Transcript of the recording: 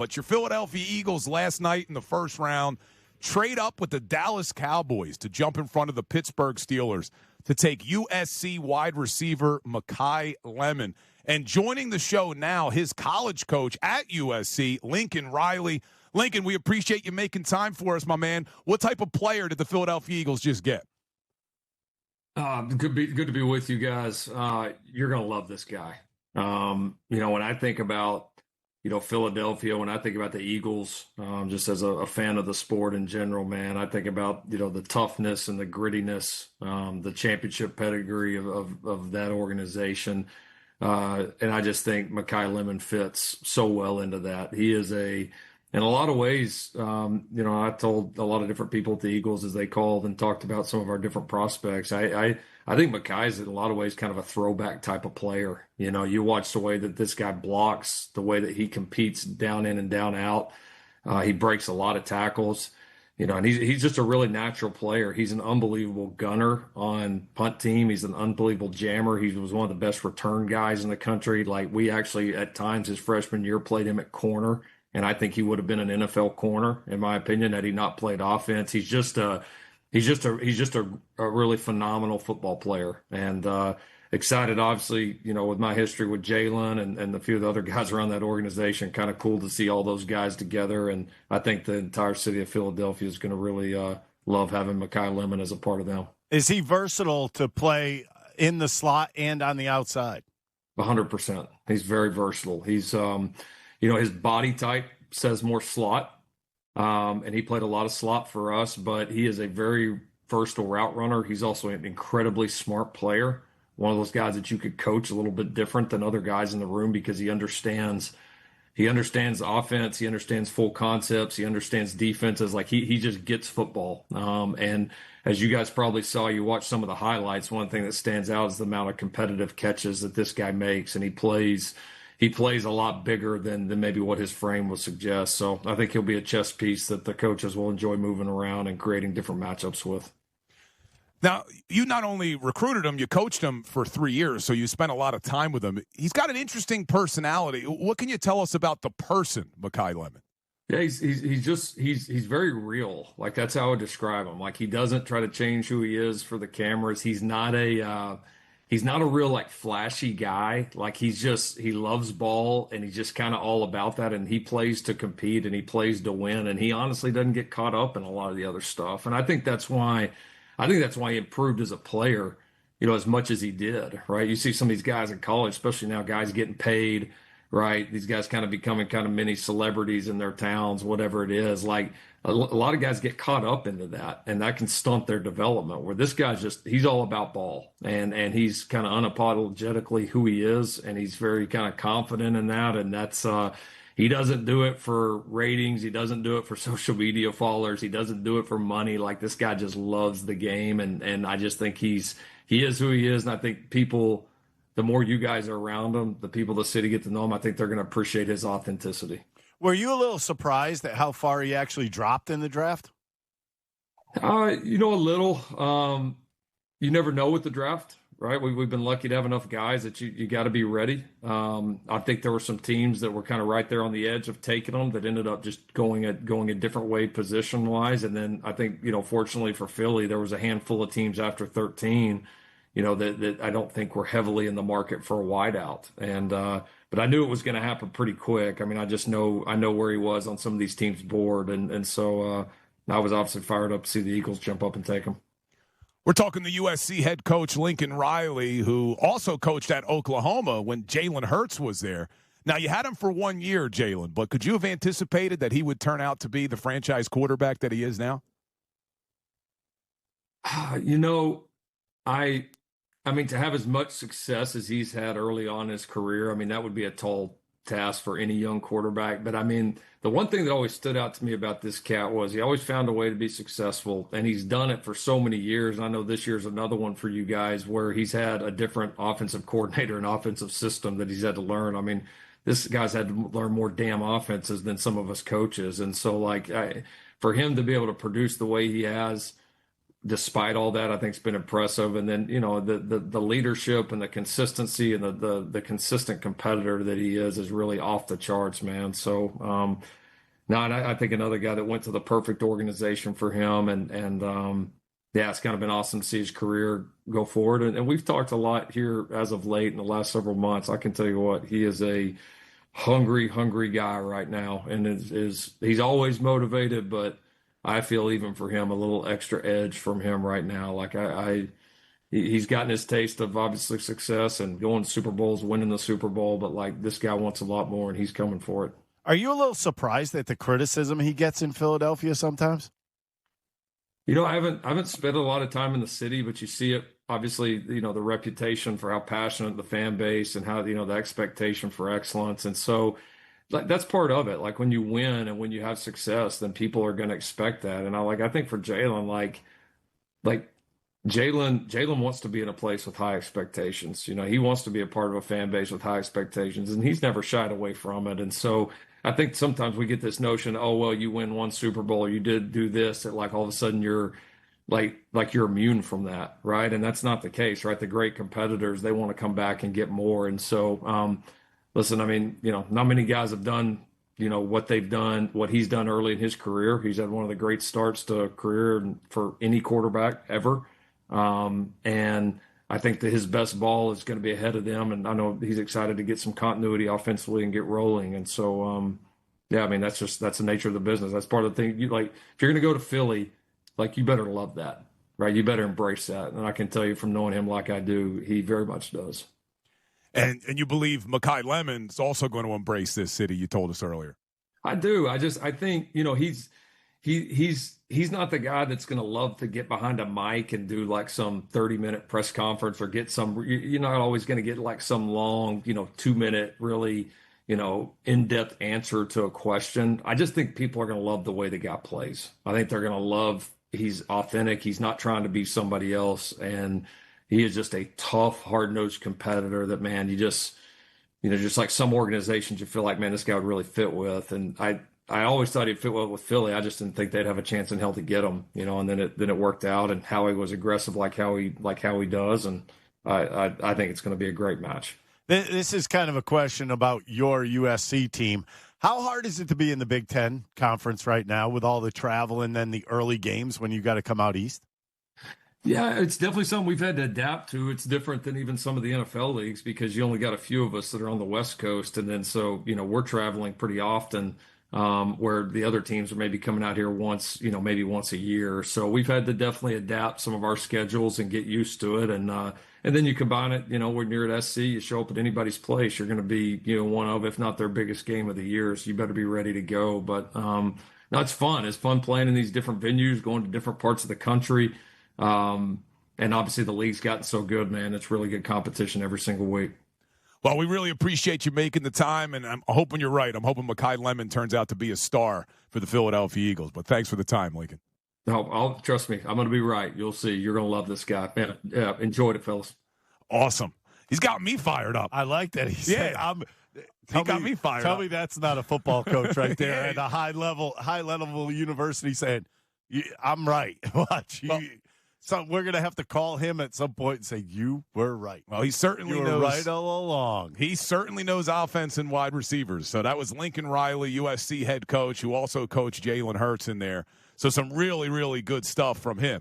But your Philadelphia Eagles last night in the first round trade up with the Dallas Cowboys to jump in front of the Pittsburgh Steelers to take USC wide receiver Makai Lemon. And joining the show now, his college coach at USC, Lincoln Riley. Lincoln, we appreciate you making time for us, my man. What type of player did the Philadelphia Eagles just get? Good to be with you guys. You're going to love this guy. When I think about, Philadelphia, when I think about the Eagles, just as a fan of the sport in general, man, I think about, the toughness and the grittiness, the championship pedigree of that organization. And I just think Makai Lemon fits so well into that. He is in a lot of ways, I told a lot of different people at the Eagles as they called and talked about some of our different prospects. I think Makai's in a lot of ways kind of a throwback type of player. You watch the way that this guy blocks, the way that he competes down in and down out. He breaks a lot of tackles, and he's just a really natural player. He's an unbelievable gunner on punt team. He's an unbelievable jammer. He was one of the best return guys in the country. Like, we actually at times his freshman year played him at corner. And I think he would have been an NFL corner, in my opinion, had he not played offense. He's just a really phenomenal football player. And excited, obviously, with my history with Jalen and a few of the other guys around that organization. Kind of cool to see all those guys together. And I think the entire city of Philadelphia is going to really love having Makai Lemon as a part of them. Is he versatile to play in the slot and on the outside? 100%. He's very versatile. He's his body type says more slot, and he played a lot of slot for us, but he is a very versatile route runner. He's also an incredibly smart player, one of those guys that you could coach a little bit different than other guys in the room because he understands offense, he understands full concepts, he understands defenses. Like, he just gets football. And as you guys probably saw, you watch some of the highlights, one thing that stands out is the amount of competitive catches that this guy makes, and he plays a lot bigger than maybe what his frame would suggest. So I think he'll be a chess piece that the coaches will enjoy moving around and creating different matchups with. Now, you not only recruited him, you coached him for 3 years, so you spent a lot of time with him. He's got an interesting personality. What can you tell us about the person, Makai Lemon? Yeah, he's very real. Like, that's how I would describe him. Like, he doesn't try to change who he is for the cameras. He's not a real, like, flashy guy. Like, he loves ball, and he's just kind of all about that. And he plays to compete, and he plays to win. And he honestly doesn't get caught up in a lot of the other stuff. And I think that's why he improved as a player, as much as he did, right? You see some of these guys in college, especially now, guys getting paid, right? These guys kind of becoming kind of mini celebrities in their towns, whatever it is. Like, a lot of guys get caught up into that, and that can stunt their development, where this guy's he's all about ball, and he's kind of unapologetically who he is, and he's very kind of confident in that. And that's, he doesn't do it for ratings. He doesn't do it for social media followers. He doesn't do it for money. Like, this guy just loves the game. And I just think he is who he is. And I think people, the more you guys are around him, the people in the city get to know him, I think they're going to appreciate his authenticity. Were you a little surprised at how far he actually dropped in the draft? A little. You never know with the draft, right? We've been lucky to have enough guys that you got to be ready. I think there were some teams that were kind of right there on the edge of taking them that ended up just going a different way position-wise. And then I think, fortunately for Philly, there was a handful of teams after 13, that I don't think were heavily in the market for a wideout. And but I knew it was going to happen pretty quick. I mean, I know where he was on some of these teams' board, and so I was obviously fired up to see the Eagles jump up and take him. We're talking to USC head coach Lincoln Riley, who also coached at Oklahoma when Jalen Hurts was there. Now, you had him for 1 year, Jalen, but could you have anticipated that he would turn out to be the franchise quarterback that he is now? I mean, to have as much success as he's had early on in his career, I mean, that would be a tall task for any young quarterback. But I mean, the one thing that always stood out to me about this cat was he always found a way to be successful, and he's done it for so many years. And I know this year's another one for you guys where he's had a different offensive coordinator and offensive system that he's had to learn. I mean, this guy's had to learn more damn offenses than some of us coaches. And so, like, for him to be able to produce the way he has, despite all that, I think it's been impressive. And then, the leadership and the consistency and the consistent competitor that he is really off the charts, man. So, no, and I think another guy that went to the perfect organization for him, and yeah, it's kind of been awesome to see his career go forward. And we've talked a lot here as of late in the last several months. I can tell you what, he is a hungry, hungry guy right now, and he's always motivated, but I feel even for him a little extra edge from him right now. Like he's gotten his taste of obviously success and going to Super Bowls, winning the Super Bowl, but like this guy wants a lot more, and he's coming for it. Are you a little surprised at the criticism he gets in Philadelphia sometimes? I haven't spent a lot of time in the city, but you see it obviously, the reputation for how passionate the fan base and how, the expectation for excellence. And so like that's part of it. Like when you win and when you have success, then people are going to expect that. And I think for Jalen, like Jalen wants to be in a place with high expectations. He wants to be a part of a fan base with high expectations, and he's never shied away from it. And so I think sometimes we get this notion, oh, well, you win one Super Bowl, or you did do this, that like all of a sudden you're like you're immune from that, right? And that's not the case, right? The great competitors, they want to come back and get more. And so, listen, I mean, not many guys have done, what they've done, what he's done early in his career. He's had one of the great starts to a career for any quarterback ever. And I think that his best ball is going to be ahead of them. And I know he's excited to get some continuity offensively and get rolling. And so, yeah, I mean, that's the nature of the business. That's part of the thing. If you're going to go to Philly, like you better love that, right? You better embrace that. And I can tell you from knowing him like I do, he very much does. And you believe Makai Lemon's also going to embrace this city, you told us earlier. I do. I think, he's not the guy that's going to love to get behind a mic and do like some 30-minute press conference or get you're not always going to get like some long, 2-minute really, in-depth answer to a question. I just think people are going to love the way the guy plays. I think they're going to love, he's authentic. He's not trying to be somebody else. And he is just a tough, hard-nosed competitor that, man, just like some organizations you feel like, man, this guy would really fit with. And I always thought he'd fit well with Philly. I just didn't think they'd have a chance in hell to get him, and then it worked out, and Howie was aggressive like how he does. And I think it's going to be a great match. This is kind of a question about your USC team. How hard is it to be in the Big Ten Conference right now with all the travel and then the early games when you got to come out east? Yeah, it's definitely something we've had to adapt to. It's different than even some of the NFL leagues because you only got a few of us that are on the West Coast. And then so, we're traveling pretty often, where the other teams are maybe coming out here once, maybe once a year. So we've had to definitely adapt some of our schedules and get used to it. And then you combine it, when you're at SC, you show up at anybody's place, you're going to be, one of, if not their biggest game of the year. So you better be ready to go. But no, it's fun. It's fun playing in these different venues, going to different parts of the country. And obviously the league's gotten so good, man. It's really good competition every single week. Well, we really appreciate you making the time, and I'm hoping you're right. I'm hoping Makai Lemon turns out to be a star for the Philadelphia Eagles. But thanks for the time, Lincoln. No, trust me. I'm going to be right. You'll see. You're going to love this guy. Man, yeah, enjoyed it, fellas. Awesome. He's got me fired up. I like that. He got me fired up. Tell me that's not a football coach right there at a high level university saying, I'm right. Watch. So we're going to have to call him at some point and say, you were right. Well, he certainly knows. Right all along. He certainly knows offense and wide receivers. So that was Lincoln Riley, USC head coach, who also coached Jalen Hurts in there. So some really, really good stuff from him.